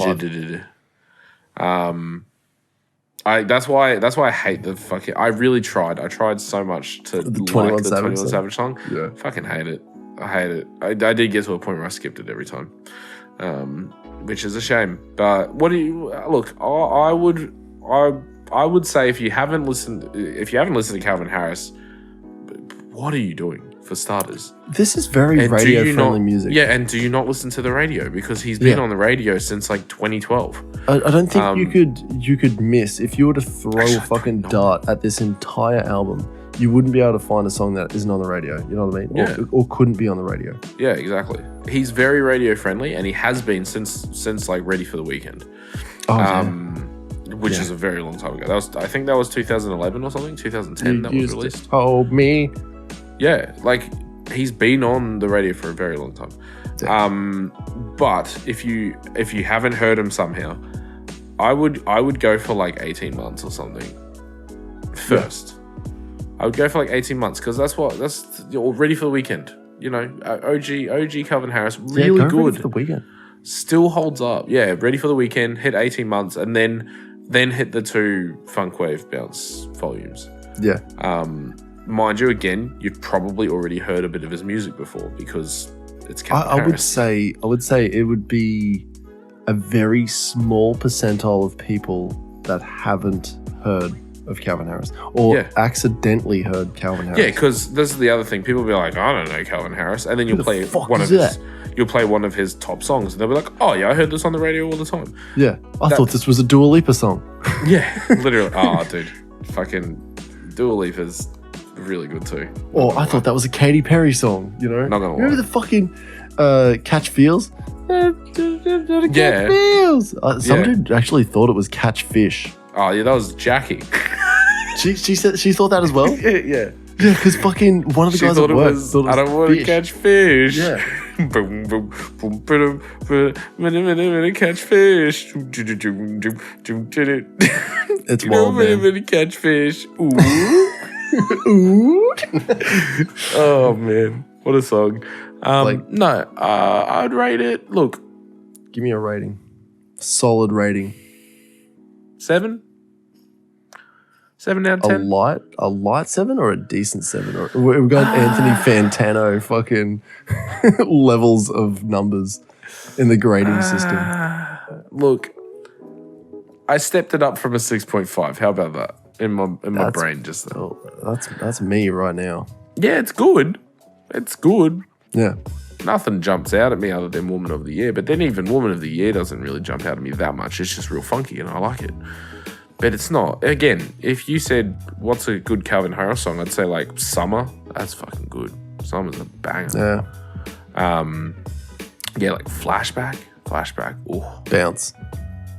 5. That's why I hate the fucking. I really tried. I tried so much to the like 21 the 21 Savage song. Yeah, fucking hate it. I hate it. I did get to a point where I skipped it every time, which is a shame. But what do you look? I would say if you haven't listened to Calvin Harris, what are you doing? For starters, this is very radio-friendly music. Yeah, and do you not listen to the radio? Because he's been on the radio since 2012. I don't think you could miss, if you were to throw a fucking dart at this entire album, you wouldn't be able to find a song that isn't on the radio. You know what I mean? Yeah. Or couldn't be on the radio. Yeah, exactly. He's very radio friendly, and he has been since like Ready for the Weekend. Which is a very long time ago. I think that was 2011 or something. 2010 that was released. Hold me. Yeah, like he's been on the radio for a very long time. Damn. But if you haven't heard him somehow, I would go for like 18 months or something first. Yeah. I would go for like 18 months because that's Ready for the Weekend. You know, OG Calvin Harris, really good. Ready for the Weekend. Still holds up. Yeah, Ready for the Weekend, hit 18 months, and then hit the 2 Funk Wave Bounce volumes. Yeah. Mind you, again, you've probably already heard a bit of his music before because it's Calvin Harris. I would say it would be a very small percentile of people that haven't heard of Calvin Harris or accidentally heard Calvin Harris. Yeah, because this is the other thing. People will be like, I don't know Calvin Harris, and then you'll play one of his top songs, and they'll be like, oh yeah, I heard this on the radio all the time. Yeah, I thought this was a Dua Lipa song. Yeah, literally. Oh, dude, fucking Dua Lipa's really good too. Or I thought that was a Katy Perry song. You know, not gonna remember the fucking Catch Feels? Yeah. Feels. Some dude actually thought it was Catch Fish. Oh yeah, that was Jackie. She said she thought that as well. Yeah. Yeah, because fucking one of the guys at work thought it was I don't want to catch fish. Yeah. Boom, boom, boom, boom, catch fish. It's wild, man. Catch fish. Ooh. Ooh. Oh, man. What a song. I'd rate it. Look. Give me a rating. Solid rating. 7? 7 out of 10? A light 7 or a decent 7? Or we've got Anthony Fantano fucking levels of numbers in the grading system. Look, I stepped it up from a 6.5. How about that? In my brain just then. That's me right now. Yeah, it's good. It's good. Yeah. Nothing jumps out at me other than Woman of the Year, but then even Woman of the Year doesn't really jump out at me that much. It's just real funky and I like it. But it's not. Again, if you said, what's a good Calvin Harris song? I'd say like Summer. That's fucking good. Summer's a banger. Yeah. Yeah, like Flashback. Oh. Bounce.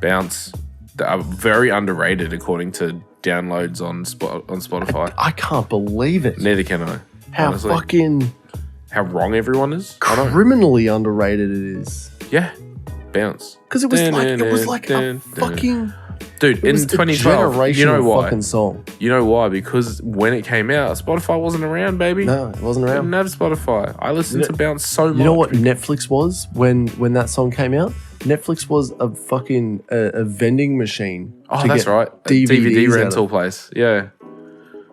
They are very underrated according to downloads on Spotify. I can't believe it. Neither can I. How honestly. Fucking... How wrong everyone is. Criminally underrated it is. Yeah. Bounce. Because it was like a fucking... Dude, in 2012, you know why? Fucking song. You know why? Because when it came out, Spotify wasn't around, baby. No, it wasn't around. I didn't have Spotify. I listened to Bounce so much. You know what Netflix was when that song came out? Netflix was a fucking a vending machine. Oh, that's right. A DVD rental place. Yeah.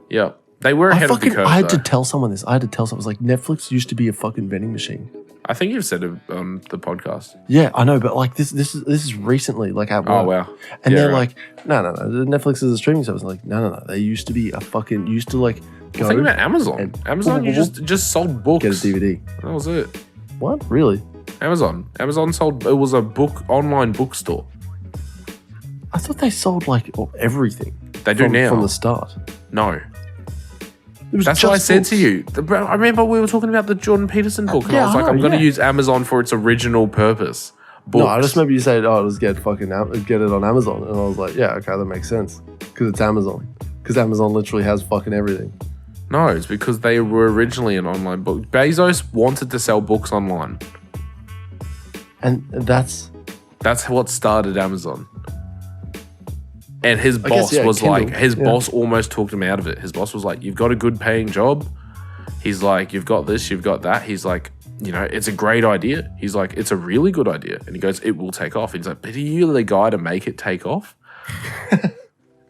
Yeah. They were ahead of the curve. I had to tell someone this. I was like, Netflix used to be a fucking vending machine. I think you've said it on the podcast. Yeah, I know, but like this is recently, like at work. Oh wow! And they're like, no, Netflix is a streaming service. I'm like, no. They used to be a fucking like go. Think about Amazon. Amazon, you just sold books. Get a DVD. That was it. What? Really? Amazon sold. It was a online bookstore. I thought they sold like everything. They do now from the start. No. That's what I said to you. I remember we were talking about the Jordan Peterson book, and I was like, I'm going to use Amazon for its original purpose. Books. No, I just remember you saying, just get it on Amazon. And I was like, yeah, okay, that makes sense. Because it's Amazon. Because Amazon literally has fucking everything. No, it's because they were originally an online book. Bezos wanted to sell books online. And that's what started Amazon. And his boss was Kindle. Like, his boss almost talked him out of it. His boss was like, you've got a good paying job. He's like, you've got this, you've got that. He's like, it's a great idea. He's like, it's a really good idea. And he goes, it will take off. He's like, but are you the guy to make it take off?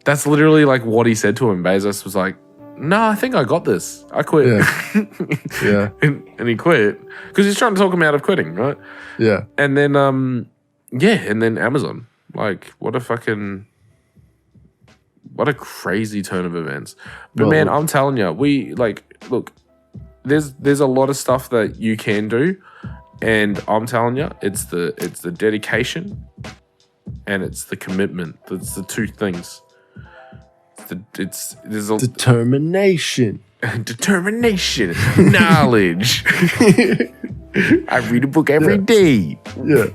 That's literally like what he said to him. Bezos was like, no, I think I got this. I quit. Yeah. And he quit. Because he's trying to talk him out of quitting, right? Yeah. And then, and then Amazon. Like, what a crazy turn of events. But man, I'm telling you, look, there's a lot of stuff that you can do, and I'm telling you, it's the dedication and it's the commitment. That's the two things. There's determination. Determination, knowledge. I read a book every day. Yeah.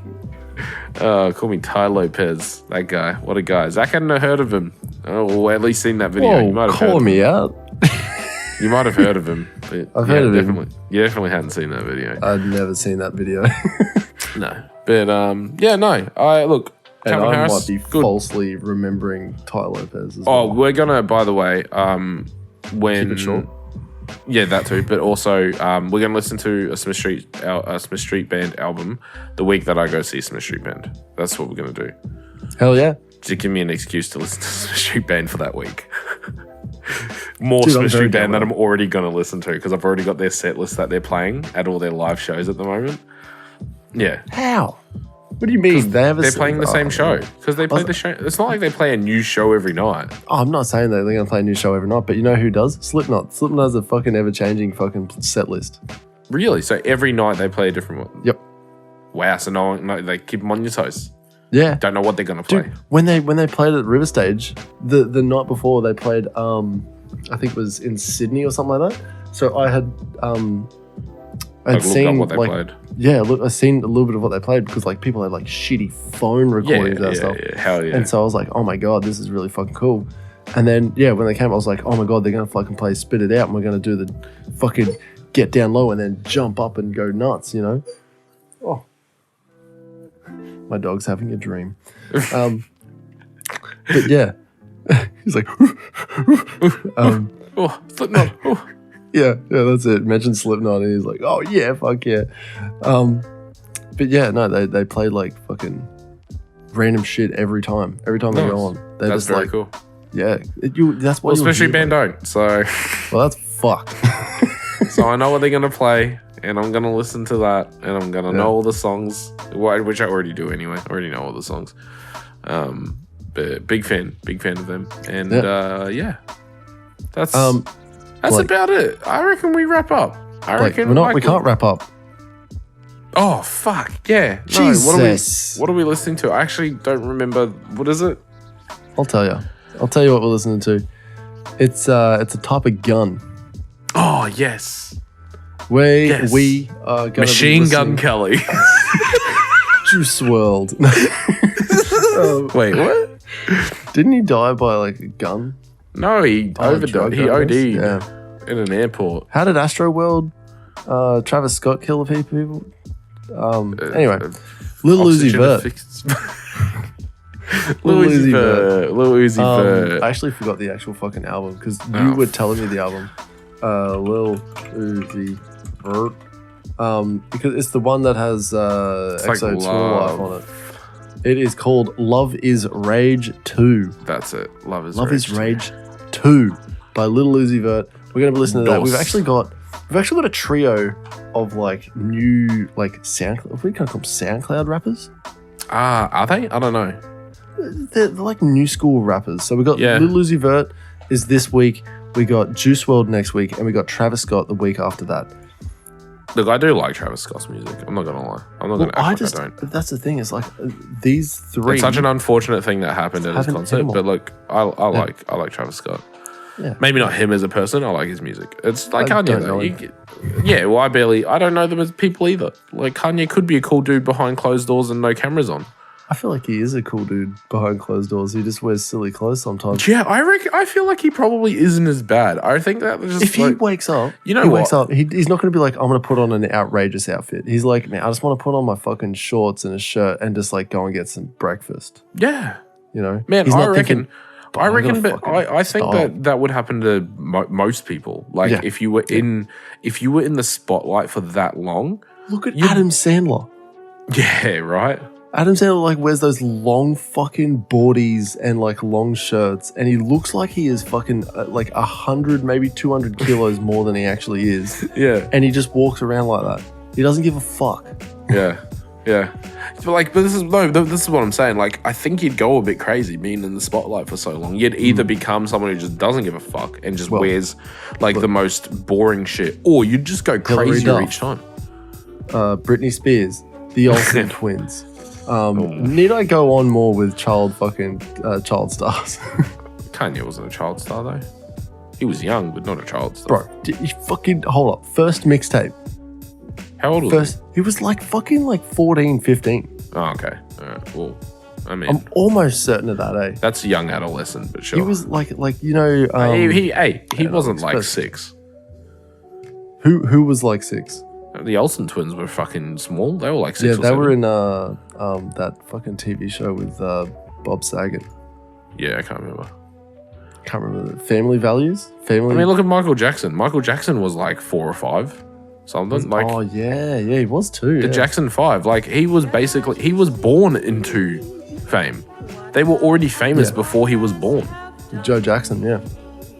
Call me Ty Lopez. That guy. What a guy. Zach hadn't heard of him. Oh, at least seen that video. Whoa, You might have call me out. You might have heard of him. But I've heard of definitely, him. You definitely hadn't seen that video. I'd never seen that video. No. But yeah, no. I look. And Calvin I Harris, might be good. falsely remembering Ty Lopez as Oh, well. we're gonna. By the way, when Keep it short. Yeah, that too. But also, we're gonna listen to a Smith Street Band album the week that I go see Smith Street Band. That's what we're gonna do. Hell yeah. To give me an excuse to listen to Smith Street Band for that week. More Dude, I'm Smith very Street down Band that with I'm already gonna listen to because I've already got their set list that they're playing at all their live shows at the moment. Yeah. How? What do you mean? They're playing the same show because they play the show. It's not like they play a new show every night. Oh, I'm not saying that they're going to play a new show every night, but you know who does? Slipknot. Slipknot has a fucking ever-changing fucking set list. Really? So every night they play a different one? Yep. Wow. So no, they keep them on your toes. Yeah. Don't know what they're gonna play. Dude, when they played at River Stage, the night before they played, I think it was in Sydney or something like that. So I had I'd Looked seen up what they like played. yeah, look, I seen a little bit of what they played because like people had like shitty phone recordings and stuff. Yeah, hell yeah. And so I was like, oh my god, this is really fucking cool. And then yeah, when they came, I was like, oh my god, they're gonna fucking play Spit It Out, and we're gonna do the fucking get down low and then jump up and go nuts, you know? Oh, my dog's having a dream. But yeah, he's like, Oh, Slipknot. Oh. yeah, that's it. Mention Slipknot, and he's like, oh yeah, fuck yeah. But yeah, no, they played like fucking random shit every time. Every time they go on, they're That's just very like, cool. yeah, that's what. Well, especially band don't. So, Well, that's fucked. so I know what they're gonna play, and I'm gonna listen to that, and I'm gonna know all the songs, which I already do anyway. I already know all the songs. But big fan of them, and yeah, that's Blake, about it. I reckon we wrap up. Blake, we can't wrap up. Oh fuck yeah! Jesus. What are we listening to? I actually don't remember. What is it? I'll tell you. I'll tell you what we're listening to. It's a type of gun. Oh yes, We Yes. we are going Machine Gun Kelly. Juice World. Wait, what? Didn't he die by like a gun? No, he drug overdosed. He overdose? OD'd Yeah. in an airport. How did Astro World, Travis Scott kill a few people? Anyway, Lil Uzi Vert. Lil Uzi Vert. Lil Uzi Vert. I actually forgot the actual fucking album because you were telling me the album. Lil Uzi Vert. Because it's the one that has like XO Tour Love. Life on it. It is called Love Is Rage 2. That's it. Love is Rage 2 by Lil Uzi Vert. We're gonna be listening to that. Dos. We've actually got a trio of like new like SoundCloud. What do you call them? SoundCloud rappers? Are they? I don't know. They're like new school rappers. So we got Yeah. Lil Uzi Vert is this week. We got Juice WRLD next week, and we got Travis Scott the week after that. Look, I do like Travis Scott's music. I'm not gonna lie. I'm not gonna act like I don't. That's the thing. Is like these three. It's such an unfortunate thing that happened at his Haven't concert, anymore. but look, I like Travis Scott. Yeah. Maybe not him as a person. I like his music. It's like I Kanye don't though. know Yeah, well, I don't know them as people either. Like Kanye could be a cool dude behind closed doors and no cameras on. I feel like he is a cool dude behind closed doors. He just wears silly clothes sometimes. Yeah, I feel like he probably isn't as bad. I think that just If he wakes up, you know he what? wakes up, he's not going to be like, I'm going to put on an outrageous outfit. He's like, man, I just want to put on my fucking shorts and a shirt and just like go and get some breakfast. Yeah, You know, man, he's I not reckon. thinking, I "I'm reckon, gonna but fucking I think style." that would happen to most people. Like Yeah. if you were in the spotlight for that long. Look at Adam Sandler. Yeah, right. Adam Sandler like wears those long fucking boardies and like long shirts, and he looks like he is fucking like 100, maybe 200 kilos more than he actually is. Yeah, And he just walks around like that. He doesn't give a fuck. yeah. But this is what I'm saying. Like, I think you'd go a bit crazy being in the spotlight for so long. You'd either become someone who just doesn't give a fuck and just wears like the most boring shit, or you'd just go Hillary crazier Duff. each time. Britney Spears, the Olsen twins. Need I go on more with child stars? Kanye wasn't a child star though. He was young, but not a child star. Bro, you fucking hold up. First mixtape. How old was He was like fucking like 14, 15. Oh, okay. All right. Well, I mean, I'm almost certain of that, eh? that's a young adolescent, but sure. He was like you know. He wasn't like 6. Who was like 6? The Olsen twins were fucking small. They were like 6 Yeah, or they 7. were in that fucking TV show with Bob Saget. Yeah, I can't remember. Can't remember. Family Values? I mean, look at Michael Jackson. Michael Jackson was like 4 or 5. Something like. Oh, yeah, he was too. The Jackson 5. Like, he was born into fame. They were already famous before he was born. Joe Jackson, yeah.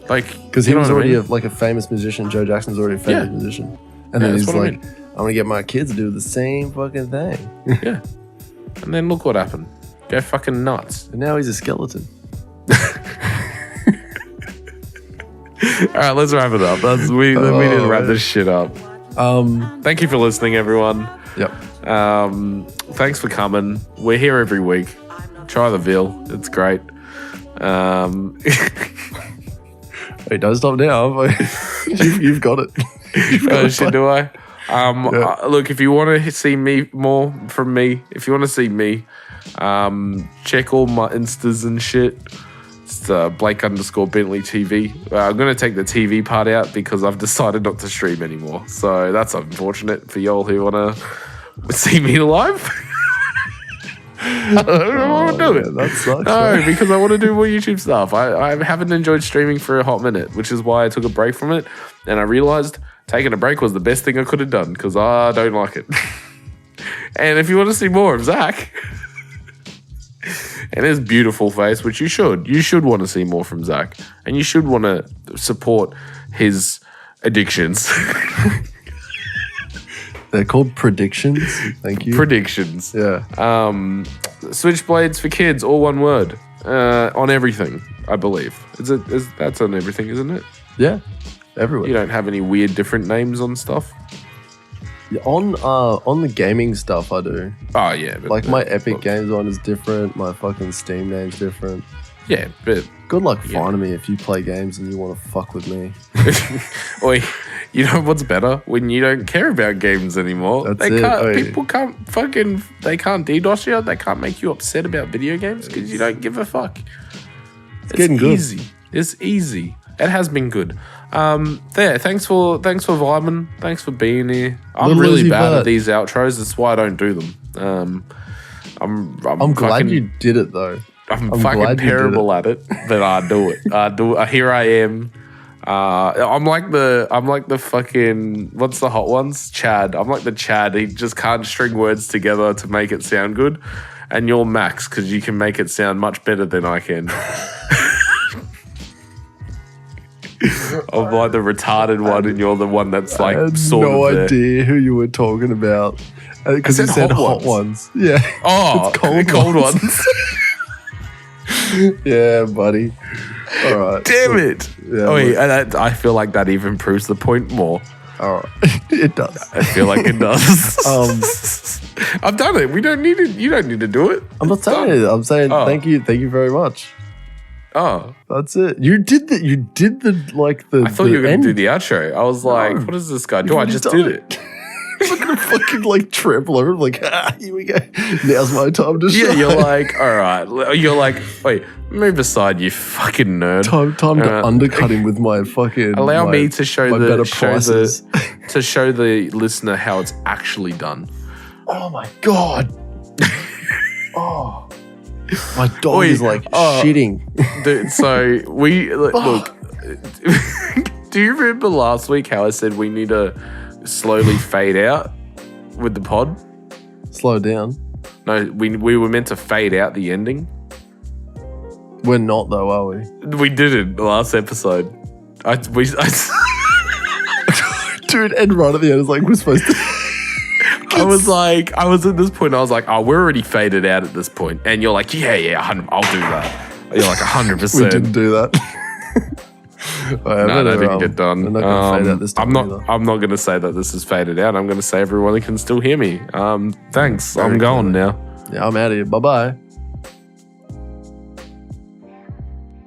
Like, because he was already a famous musician. Joe Jackson's already a famous musician. And then he's like, I'm going to get my kids to do the same fucking thing. Yeah. And then look what happened. Go fucking nuts. And now he's a skeleton. All right, let's wrap it up. We need to wrap this shit up. Thank you for listening, everyone. Yep. Thanks for coming. We're here every week. Try the veal. It's great. Wait, don't stop now. You've got it. Shit, do I? Look, if you want to see me more from me, if you want to see me, check all my Instas and shit. It's Blake_Bentley TV. I'm going to take the TV part out because I've decided not to stream anymore. So that's unfortunate for y'all who want to see me live. I don't want to do it. That sucks. No, because I want to do more YouTube stuff. I haven't enjoyed streaming for a hot minute, which is why I took a break from it. And I realized taking a break was the best thing I could have done because I don't like it. And if you want to see more of Zach and his beautiful face, which you should want to see more from Zach, and you should want to support his addictions. They're called predictions. Thank you. Predictions. Yeah. Switchblades for kids, all one word. On everything, I believe. That's on everything, isn't it? Yeah. Everywhere. You don't have any weird different names on stuff? Yeah, on the gaming stuff, I do. Oh, yeah. But like, my Epic Games one is different. My fucking Steam name's different. Yeah, but... Good luck finding me if you play games and you want to fuck with me. Oi, you know what's better? When you don't care about games anymore. People can't fucking... They can't DDoS you. They can't make you upset about video games because you don't give a fuck. It's getting good. Easy. It's easy. It has been good. Thanks for vibing. Thanks for being here. I'm Lil really Uzi bad Vert. at these outros. That's why I don't do them. I'm glad you did it though. I'm fucking terrible at it, but I do it. Here I am. I'm like the fucking, what's the hot ones? Chad. I'm like the Chad. He just can't string words together to make it sound good. And you're Max because you can make it sound much better than I can. I'm like the retarded one, and you're the one that's like I had sort no of idea who you were talking about because you said hot ones. Yeah. Oh, it's cold ones. Yeah, buddy. All right. Damn it. Yeah, I feel like that even proves the point more. All right. It does. I feel like it does. I've done it. We don't need it. You don't need to do it. I'm not saying it. I'm saying thank you very much. Oh, that's it. You did the I thought you were going to do the outro. I was like, what is this guy do? I just did it. I'm gonna fucking like trample over him, like, here we go. Now's my time to shine. Yeah, you're like, all right. You're like, wait, move aside, you fucking nerd. Time to undercut him with my fucking. Allow me to show prices. To show the listener how it's actually done. Oh my god. Oh, my dog is like shitting. Dude, so we look. Do you remember last week how I said we need to slowly fade out with the pod? Slow down. No, we were meant to fade out the ending. We're not though, are we? We did it the last episode. Dude, and right at the end, it's like we're supposed to. I was at this point, I was like, oh, we're already faded out at this point. And you're like, yeah, I'll do that. You're like 100%. We didn't do that. No, that didn't get done. I'm not going to fade out this time I'm not going to say that this is faded out. I'm going to say everyone can still hear me. Thanks. I'm going now. Yeah, I'm out of here. Bye-bye.